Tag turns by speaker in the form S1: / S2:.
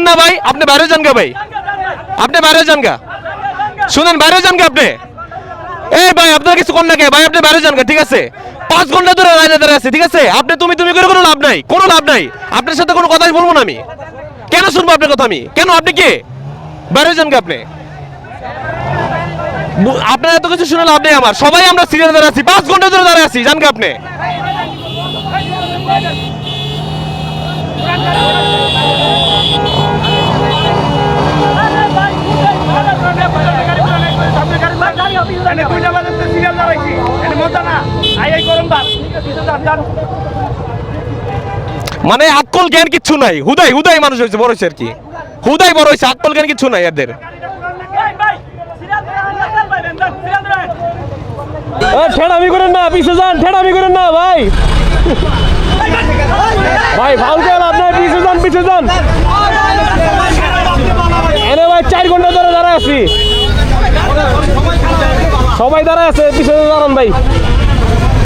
S1: না ভাই, আপনি বাইরে যান গা ভাই, আপনি বাইরে যান গা, শুনেন বাইরে যান গা আপনি। এই ভাই আপনার কিছু কোন না কে ভাই, আপনি বাইরে যান গা, ঠিক আছে? 5 ঘন্টা ধরে লাইনে দাঁড়িয়ে আছে, ঠিক আছে? আপনি তুমি করে কোনো লাভ নাই, কোনো লাভ নাই। আপনার সাথে কোনো কথাই বলবো না আমি। কেন শুনবো আপনার কথা আমি? কেন, আপনি কে? বাইরে যান গা আপনি। আপনার এত কিছু শুনে লাভ নেই আমার, সবাই আমরা সিরিয়াল দাঁড়িয়ে আছি, 5 ঘন্টা ধরে দাঁড়িয়ে আছি, জান গা আপনি। মানে আক্কল জ্ঞান কিচ্ছু নাই, হুদাই হুদাই মানুষ হয়েছে, বড় হয়েছে আর কি, হুদাই বড় হয়েছে, আক্কল জ্ঞান কিচ্ছু নাই এদের। ঠেড়ামি করেন না, পিছু যান, ঠেড়ামি করেন না ভাই, ভাই ভালো কেন আপনার, পিছু যান, পিছু যান। এনে ভাই 4 ঘন্টা ধরে দাঁড়ায় আছি, সবাই দাঁড়ায় আছে, পিছনে দাঁড়ান ভাই।